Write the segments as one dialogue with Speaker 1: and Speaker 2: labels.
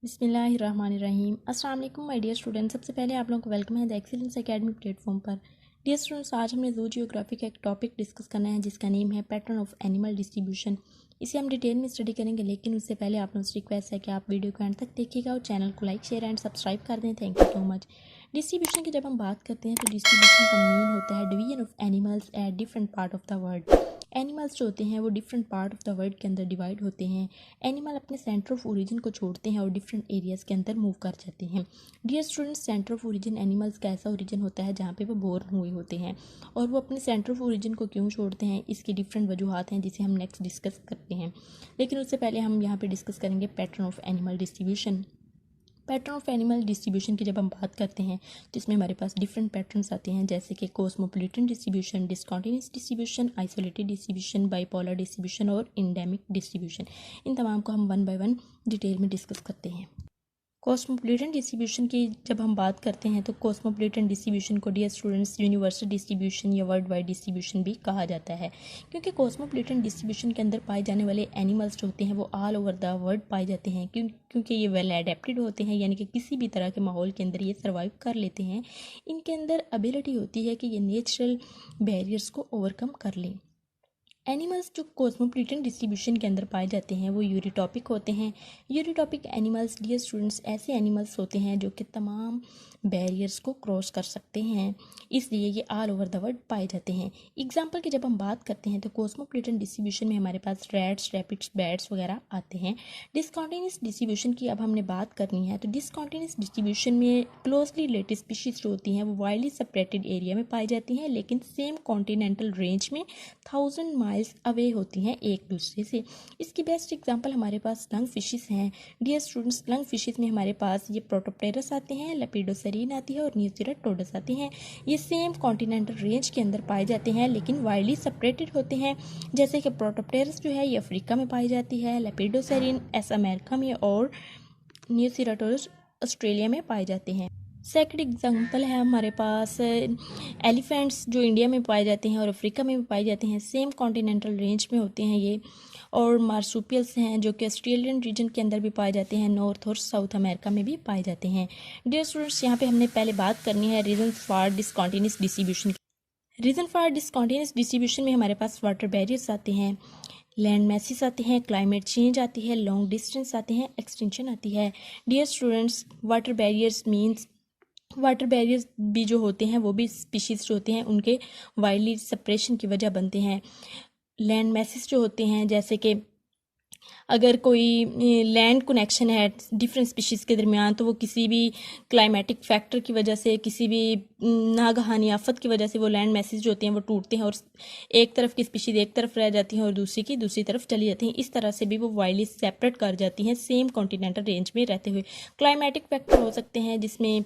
Speaker 1: बिस्मिल्लाहिर्रहमानिर्रहीम। अस्सलाम वालेकुम माय डियर स्टूडेंट। सबसे पहले आप लोगों को वेलकम है द एक्सीलेंस एकेडमी प्लेटफॉर्म पर। डियर स्टूडेंट्स, आज हमने ज़ू जियोग्राफी का एक टॉपिक डिस्कस करना है जिसका नेम है पैटर्न ऑफ एनिमल डिस्ट्रीब्यूशन। इसे हम डिटेल में स्टडी करेंगे, लेकिन उससे पहले आप लोगों से रिक्वेस्ट है कि आप वीडियो को एंड तक देखिएगा और चैनल को लाइक शेयर एंड सब्सक्राइब कर दें। Thank you so much. Distribution की जब हम बात करते हैं तो डिस्ट्रीब्यूशन का मीन होता है division of animals at different part of the world. Animals जो होते हैं वो different part of the world के अंदर डिवाइड होते हैं। एनिमल अपने सेंटर ऑफ ओरिजिन को छोड़ते हैं और डिफरेंट एरियाज़ के अंदर मूव कर जाते हैं। Dear students, centre of origin animals का ऐसा ओरिजिन होता है जहाँ पे वो बोर्न हुए होते हैं, और वो अपने सेंटर ऑफ ओरिजिन को क्यों छोड़ते हैं इसकी डिफरेंट वजूहात हैं जिसे हम नेक्स्ट डिस्कस करते हैं। लेकिन उससे पहले हम यहाँ पे डिस्कस करेंगे pattern of animal distribution. Pattern of animal distribution की जब हम बात करते हैं तो इसमें हमारे पास डिफरेंट पैटर्न्स आते हैं, जैसे कि cosmopolitan distribution, discontinuous distribution, isolated distribution, bipolar distribution और एंडेमिक डिस्ट्रीब्यूशन। इन तमाम को हम वन बाय वन डिटेल में डिस्कस करते हैं। कॉस्मोपॉलिटन डिस्ट्रीब्यूशन की जब हम बात करते हैं तो कॉस्मोपॉलिटन डिस्ट्रीब्यूशन को डियर स्टूडेंट्स यूनिवर्सल डिस्ट्रीब्यूशन या वर्ल्ड वाइड डिस्ट्रीब्यूशन भी कहा जाता है, क्योंकि कॉस्मोपॉलिटन डिस्ट्रीब्यूशन के अंदर पाए जाने वाले एनिमल्स जो होते हैं वो ऑल ओवर द वर्ल्ड पाए जाते हैं, क्योंकि ये वेल एडेप्टेड होते हैं, यानी कि किसी भी तरह के माहौल के अंदर ये सर्वाइव कर लेते हैं। इनके अंदर एबिलिटी होती है कि ये नेचुरल बैरियर्स को ओवरकम कर लें। एनिमल्स जो कॉस्मोपॉलिटन डिस्ट्रीब्यूशन के अंदर पाए जाते हैं वो यूरिटॉपिक होते हैं। यूरिटॉपिक एनिमल्स डियर स्टूडेंट्स ऐसे एनिमल्स होते हैं जो कि तमाम बैरियर्स को क्रॉस कर सकते हैं, इसलिए ये ऑल ओवर द वर्ल्ड पाए जाते हैं। एग्जांपल की जब हम बात करते हैं तो कॉस्मोपॉलिटन डिस्ट्रीब्यूशन में हमारे पास रैट्स, रैपिड्स, बैट्स वगैरह आते हैं। डिस्कंटिन्यूअस डिस्ट्रीब्यूशन की अब हमने बात करनी है तो डिस्कंटिन्यूअस डिस्ट्रीब्यूशन में क्लोजली रिलेटेड स्पीशीज जो होती हैं वो वाइडली सेपरेटेड एरिया में पाई जाती हैं, लेकिन सेम कॉन्टिनेंटल रेंज में 1000 माइल्स अवे होती हैं एक दूसरे से। इसकी बेस्ट एग्जांपल हमारे पास लंग फिशेस हैं। डियर स्टूडेंट्स, लंग फिशेस में हमारे पास ये प्रोटोप्टेरस आते हैं, लेपिडोसेरीन आती है और न्यूसिराटोडस आती हैं। ये सेम कॉन्टिनेंटल रेंज के अंदर पाए जाते हैं लेकिन वाइडली सेपरेटेड होते हैं, जैसे कि प्रोटोप्टेरस जो है ये अफ्रीका में पाई जाती है, लेपिडोसेरीन एस अमेरिका में और न्यूसिराटोडस ऑस्ट्रेलिया में पाए जाते हैं। सेकंड एग्जांपल है हमारे पास एलिफेंट्स जो इंडिया में पाए जाते हैं और अफ्रीका में भी पाए जाते हैं, सेम कॉन्टिनेंटल रेंज में होते हैं ये। और मार्सुपियल्स हैं जो कि ऑस्ट्रेलियन रीजन के अंदर भी पाए जाते हैं, नॉर्थ और साउथ अमेरिका में भी पाए जाते हैं। डियर स्टूडेंट्स, यहाँ पे हमने पहले बात करनी है रीजन फॉर डिस्कंटिन्यूअस डिस्ट्रीब्यूशन की। रीजन फॉर डिस्कंटिन्यूअस डिस्ट्रीब्यूशन में हमारे पास वाटर बैरियर्स आते हैं, लैंड मैसेस आते हैं, क्लाइमेट चेंज आती है, लॉन्ग डिस्टेंस आते हैं, एक्सटेंशन आती है। Dear students, water barriers means water barriers भी जो होते हैं वो भी स्पीशीज़ जो होते हैं उनके वाइडली सेपरेशन की वजह बनते हैं। लैंड मैसेज जो होते हैं, जैसे कि अगर कोई लैंड कनेक्शन है डिफरेंट स्पीशीज़ के दरमियान तो वो किसी भी क्लाइमेटिक फैक्टर की वजह से, किसी भी नागहानी आफत की वजह से वो लैंड मैसेज जो होते हैं वो टूटते हैं और एक तरफ की स्पीशीज़ एक तरफ रह जाती हैं और दूसरी की दूसरी तरफ चली जाती हैं। इस तरह से भी वो वाइडली सेपरेट कर जाती हैं सेम कॉन्टिनेंटल रेंज में रहते हुए। क्लाइमेटिक फैक्टर हो सकते हैं जिसमें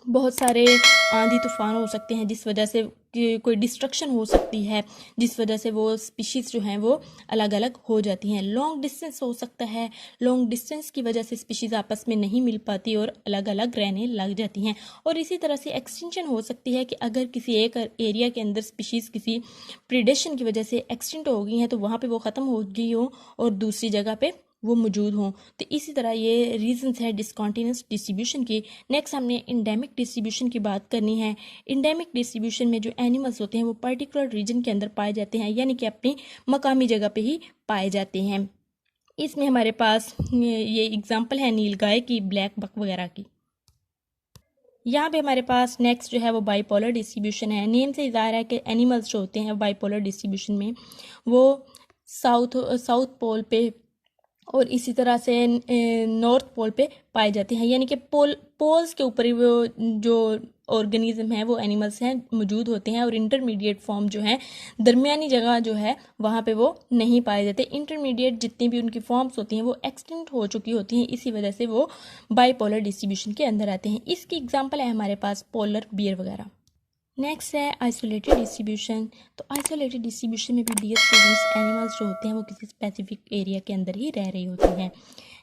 Speaker 1: बहुत सारे आंधी तूफान हो सकते हैं जिस वजह से कोई डिस्ट्रक्शन हो सकती है, जिस वजह से वो स्पीशीज़ जो हैं वो अलग अलग हो जाती हैं। लॉन्ग डिस्टेंस हो सकता है, लॉन्ग डिस्टेंस की वजह से स्पीशीज़ आपस में नहीं मिल पाती और अलग अलग रहने लग जाती हैं। और इसी तरह से एक्सटिंक्शन हो सकती है कि अगर किसी एक एरिया के अंदर स्पीशीज़ किसी प्रीडेशन की वजह से एक्सटिंक्ट हो गई हैं तो वहाँ पे वो ख़त्म हो गई हो और दूसरी जगह पे वो मौजूद हों। तो इसी तरह ये रीजंस है डिस्कंटिन्यूअस डिस्ट्रीब्यूशन की। नेक्स्ट हमने इंडेमिक डिस्ट्रीब्यूशन की बात करनी है। इंडेमिक डिस्ट्रीब्यूशन में जो एनिमल्स होते हैं वो पर्टिकुलर रीजन के अंदर पाए जाते हैं, यानी कि अपनी मकामी जगह पे ही पाए जाते हैं। इसमें हमारे पास ये एग्जांपल है नीलगाय की, ब्लैक बक वगैरह की। यहाँ पे हमारे पास नेक्स्ट जो है वो बाइपोलर डिस्ट्रीब्यूशन है। नेम से इज़ाहिर है कि एनिमल्स जो होते हैं बाइपोलर डिस्ट्रीब्यूशन में वो साउथ पोल पे और इसी तरह से नॉर्थ पोल पे पाए जाते हैं, यानी कि पोल्स के ऊपर ही वो जो ऑर्गेनिज्म है वो एनिमल्स हैं मौजूद होते हैं, और इंटरमीडिएट फॉर्म जो है दरमियानी जगह जो है वहाँ पे वो नहीं पाए जाते। इंटरमीडिएट जितनी भी उनकी फॉर्म्स होती हैं वो एक्सटिंक्ट हो चुकी होती हैं, इसी वजह से वो बाइपोलर डिस्ट्रीब्यूशन के अंदर आते हैं। इसकी एग्जाम्पल है हमारे पास पोलर बियर वगैरह। नेक्स्ट है आइसोलेटेड डिस्ट्रीब्यूशन। तो आइसोलेटेड डिस्ट्रीब्यूशन में भी डियर स्टूडेंट्स एनिमल्स जो होते हैं वो किसी स्पेसिफिक एरिया के अंदर ही रह रही होती हैं।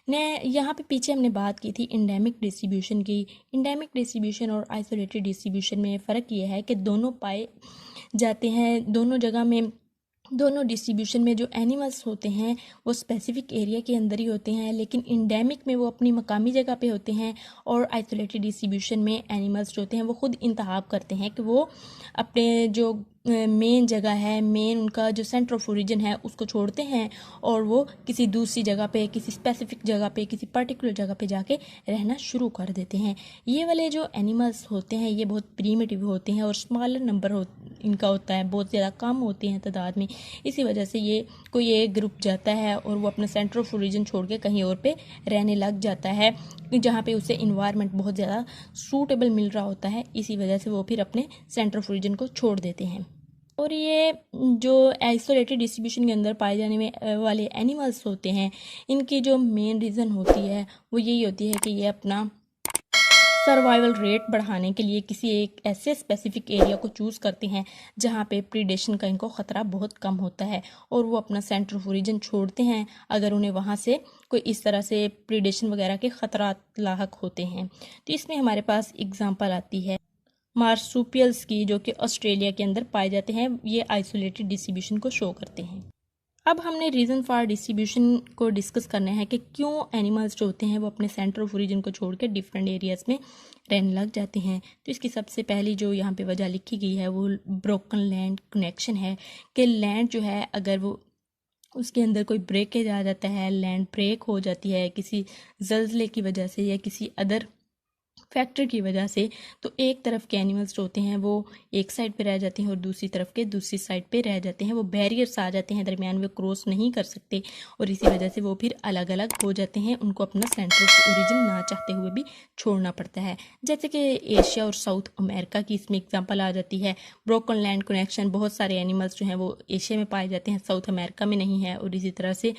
Speaker 1: ने यहाँ पे पीछे हमने बात की थी इंडेमिक डिस्ट्रीब्यूशन की। इंडेमिक डिस्ट्रीब्यूशन और आइसोलेटेड डिस्ट्रीब्यूशन में फ़र्क ये है कि दोनों पाए जाते हैं, दोनों जगह में दोनों डिस्ट्रीब्यूशन में जो एनिमल्स होते हैं वो स्पेसिफिक एरिया के अंदर ही होते हैं, लेकिन इंडेमिक में वो अपनी मकामी जगह पे होते हैं, और आइसोलेटेड डिस्ट्रीब्यूशन में एनिमल्स जो होते हैं वो खुद इंतखाब करते हैं कि वो अपने जो मेन जगह है, मेन उनका जो सेंटर ऑफ ओरिजिन है उसको छोड़ते हैं और वो किसी दूसरी जगह पे, किसी स्पेसिफिक जगह पे, किसी पर्टिकुलर जगह पे जाके रहना शुरू कर देते हैं। ये वाले जो एनिमल्स होते हैं ये बहुत प्रीमिटिव होते हैं और स्मॉलर नंबर इनका होता है, बहुत ज़्यादा कम होते हैं तादाद में। इसी वजह से ये कोई एक ग्रुप जाता है और वो अपना सेंटर ऑफ ओरिजिन छोड़ के कहीं और पे रहने लग जाता है जहाँ पे उसे इन्वायरमेंट बहुत ज़्यादा सूटेबल मिल रहा होता है। इसी वजह से वो फिर अपने सेंटर ऑफ ओरिजिन को छोड़ देते हैं। और ये जो आइसोलेटेड डिस्ट्रीब्यूशन के अंदर पाए जाने में वाले एनिमल्स होते हैं, इनकी जो मेन रीज़न होती है वो यही होती है कि ये अपना सर्वाइवल रेट बढ़ाने के लिए किसी एक ऐसे स्पेसिफिक एरिया को चूज़ करते हैं जहाँ पे प्रीडेशन का इनको ख़तरा बहुत कम होता है, और वो अपना सेंटर ऑफ ओरिजिन छोड़ते हैं अगर उन्हें वहाँ से कोई इस तरह से प्रीडेशन वगैरह के ख़तरात लाहक होते हैं। तो इसमें हमारे पास एग्जांपल आती है मार्सुपियल्स की, जो कि ऑस्ट्रेलिया के अंदर पाए जाते हैं। ये आइसोलेटेड डिस्ट्रीब्यूशन को शो करते हैं। अब हमने रीज़न फॉर डिस्ट्रीब्यूशन को डिस्कस करना है कि क्यों एनिमल्स जो होते हैं वो अपने सेंटर ऑफ ओरिजिन को छोड़ के डिफरेंट एरियाज़ में रहने लग जाते हैं। तो इसकी सबसे पहली जो यहाँ पे वजह लिखी गई है वो ब्रोकन लैंड कनेक्शन है, कि लैंड जो है अगर वो उसके अंदर कोई ब्रेकेज आ जाता है, लैंड ब्रेक हो जाती है किसी जल्जले की वजह से या किसी अदर फैक्टर की वजह से, तो एक तरफ के एनिमल्स जो होते हैं वो एक साइड पे रह जाते हैं और दूसरी तरफ के दूसरी साइड पे रह जाते हैं। वो बैरियर्स आ जाते हैं दरमियान, वो क्रॉस नहीं कर सकते और इसी वजह से वो फिर अलग अलग हो जाते हैं। उनको अपना सेंटर ऑफ ओरिजिन ना चाहते हुए भी छोड़ना पड़ता है। जैसे कि एशिया और साउथ अमेरिका की इसमें एग्जाम्पल आ जाती है। ब्रोकन लैंड कनेक्शन, बहुत सारे एनिमल्स जो हैं वो एशिया में पाए जाते हैं, साउथ अमेरिका में नहीं है, और इसी तरह से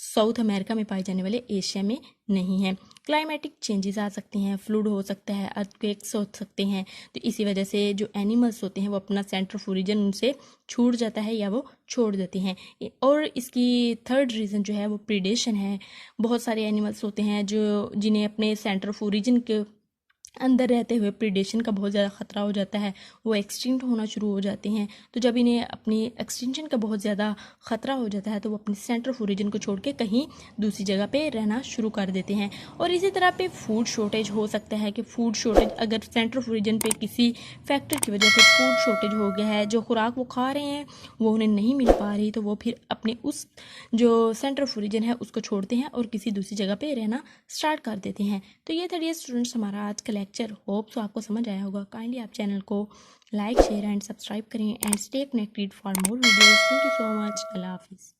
Speaker 1: साउथ अमेरिका में पाए जाने वाले एशिया में नहीं है। क्लाइमेटिक चेंजेस आ सकते हैं, फ्लूड हो सकता है, अर्थक्वेक्स हो सकते हैं, तो इसी वजह से जो एनिमल्स होते हैं वो अपना सेंटर ऑफ ओरिजिन उनसे छूट जाता है या वो छोड़ देते हैं। और इसकी थर्ड रीज़न जो है वो प्रीडेशन है। बहुत सारे एनिमल्स होते हैं जो जिन्हें अपने सेंटर ऑफ ओरिजिन के अंदर रहते हुए प्रीडेशन का बहुत ज़्यादा ख़तरा हो जाता है, वो एक्सटिंक्ट होना शुरू हो जाते हैं। तो जब इन्हें अपनी एक्सटिंक्शन का बहुत ज़्यादा ख़तरा हो जाता है तो वो अपने सेंटर ऑफ ओरिजिन को छोड़ के कहीं दूसरी जगह पे रहना शुरू कर देते हैं। और इसी तरह पे फूड शॉर्टेज हो सकता है कि फूड शॉर्टेज अगर सेंटर ऑफ ओरिजिन पे किसी फैक्टर की वजह से फूड शॉर्टेज हो गया है, जो खुराक वो खा रहे हैं वो उन्हें नहीं मिल पा रही, तो वो फिर अपने उस जो सेंटर ऑफ ओरिजिन है उसको छोड़ते हैं और किसी दूसरी जगह पे रहना स्टार्ट कर देते हैं। तो ये था डियर स्टूडेंट्स हमारा आज का लेक्चर। होप सो आपको समझ आया होगा। काइंडली आप चैनल को लाइक, शेयर एंड सब्सक्राइब करें and stay connected for more videos. Thank you so much. अल्लाह हाफिज़।